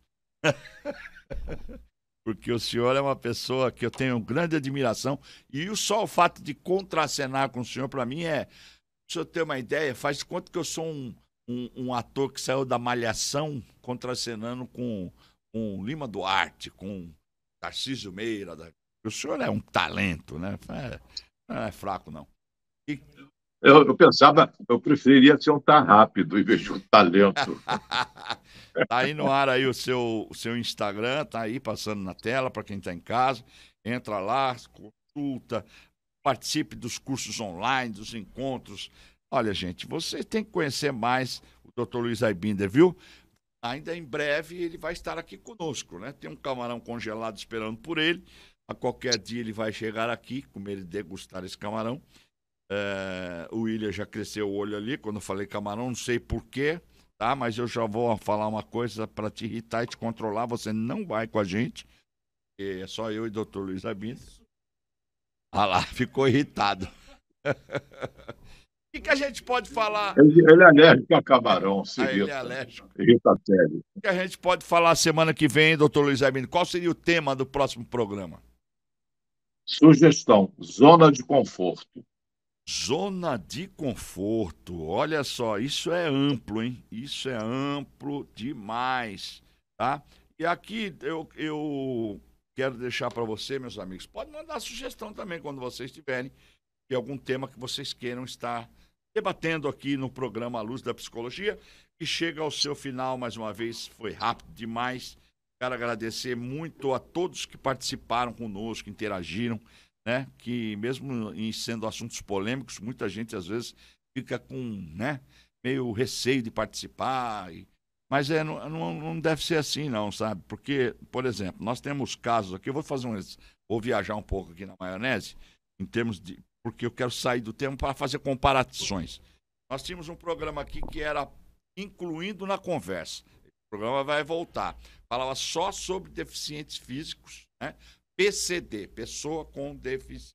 Porque o senhor é uma pessoa que eu tenho grande admiração. E só o fato de contracenar com o senhor, para mim, se o senhor ter uma ideia, faz conta que eu sou um ator que saiu da Malhação contracenando com Lima Duarte, com Tarcísio Meira. O senhor é um talento, né? Não é fraco, não. Eu pensava, eu preferiria ser um tá rápido em vez de um talento. Tá aí no ar aí o seu Instagram, tá aí passando na tela para quem está em casa. Entra lá, consulta, participe dos cursos online, dos encontros. Olha, gente, você tem que conhecer mais o Dr. Luiz Aibinder, viu? Ainda em breve ele vai estar aqui conosco, né? Tem um camarão congelado esperando por ele. A qualquer dia ele vai chegar aqui, comer e degustar esse camarão. O William já cresceu o olho ali quando eu falei camarão, não sei porquê, tá? Mas eu já vou falar uma coisa para te irritar e te controlar. Você não vai com a gente, é só eu e o Dr. Luiz Aibinder. Ah lá, ficou irritado. O que a gente pode falar? Ele é alérgico a camarão, se irrita. Ele é alérgico. Irrita sério. O que a gente pode falar semana que vem, Dr. Luiz Aibinder? Qual seria o tema do próximo programa? Sugestão: zona de conforto. Zona de conforto. Olha só, isso é amplo, hein? Isso é amplo demais, tá? E aqui eu quero deixar para você, meus amigos, pode mandar sugestão também quando vocês tiverem de algum tema que vocês queiram estar debatendo aqui no programa A Luz da Psicologia, que chega ao seu final mais uma vez. Foi rápido demais. Quero agradecer muito a todos que participaram conosco, interagiram. né, que mesmo em sendo assuntos polêmicos, muita gente às vezes fica com, né, meio receio de participar. Mas não deve ser assim, não, sabe? Porque, por exemplo, nós temos casos aqui, eu vou viajar um pouco aqui na maionese, em termos de. Porque eu quero sair do tema para fazer comparações. Nós tínhamos um programa aqui que era incluindo na conversa. O programa vai voltar. Falava só sobre deficientes físicos, né? PCD, pessoa com deficiência.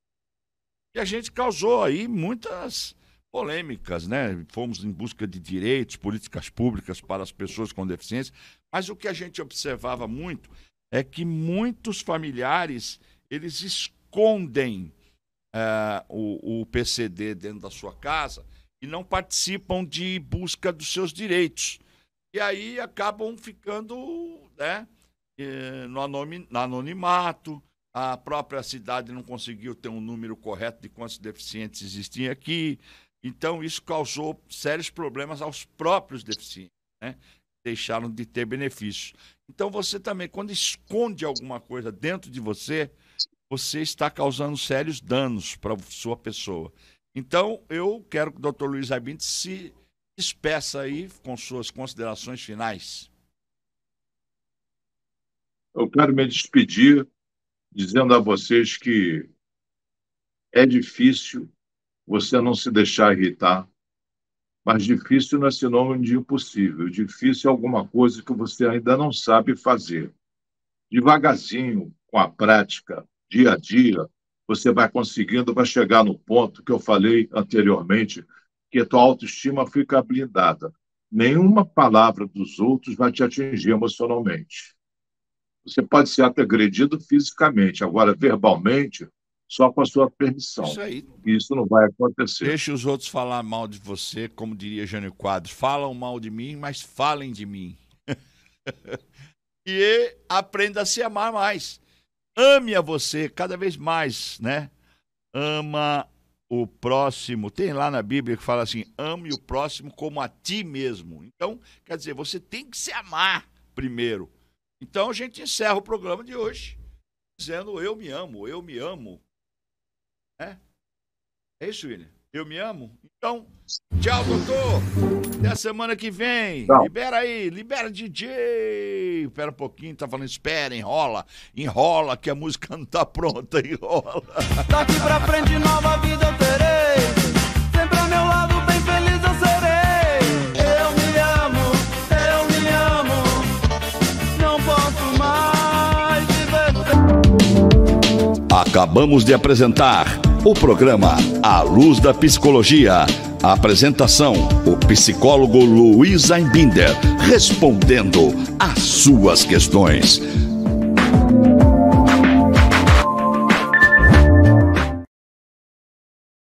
E a gente causou aí muitas polêmicas, né? Fomos em busca de direitos, políticas públicas para as pessoas com deficiência, mas o que a gente observava muito é que muitos familiares, eles escondem o PCD dentro da sua casa e não participam de busca dos seus direitos. E aí acabam ficando, né, no anonimato. A própria cidade não conseguiu ter um número correto de quantos deficientes existiam aqui. Então, isso causou sérios problemas aos próprios deficientes, né? Deixaram de ter benefícios. Então, você também, quando esconde alguma coisa dentro de você, você está causando sérios danos para a sua pessoa. Então, eu quero que o Dr. Luiz Rabindes se despeça aí com suas considerações finais. Eu quero me despedir dizendo a vocês que é difícil você não se deixar irritar, mas difícil não é sinônimo de impossível. Difícil é alguma coisa que você ainda não sabe fazer. Devagarzinho, com a prática, dia a dia, você vai conseguindo, vai chegar no ponto que eu falei anteriormente, que a tua autoestima fica blindada. Nenhuma palavra dos outros vai te atingir emocionalmente. Você pode ser até agredido fisicamente, agora verbalmente, só com a sua permissão. Isso aí. Isso não vai acontecer. Deixe os outros falar mal de você, como diria Jânio Quadros. Falam mal de mim, mas falem de mim. E aprenda a se amar mais. Ame a você cada vez mais, né? Ama o próximo. Tem lá na Bíblia que fala assim, ame o próximo como a ti mesmo. Então, quer dizer, você tem que se amar primeiro. Então, a gente encerra o programa de hoje dizendo, eu me amo, eu me amo. É isso, William? Eu me amo? Então, tchau, doutor. Até a semana que vem. Tchau. Libera aí, libera DJ. Espera um pouquinho, tá falando, espera, enrola. Enrola, que a música não tá pronta, enrola. Daqui pra frente, nova vida eu terei. Sempre ao meu lado, bem feliz eu serei. Eu me amo, não posso mais viver. Acabamos de apresentar o programa A Luz da Psicologia. A apresentação, o psicólogo Luiz Ainbinder, respondendo às suas questões.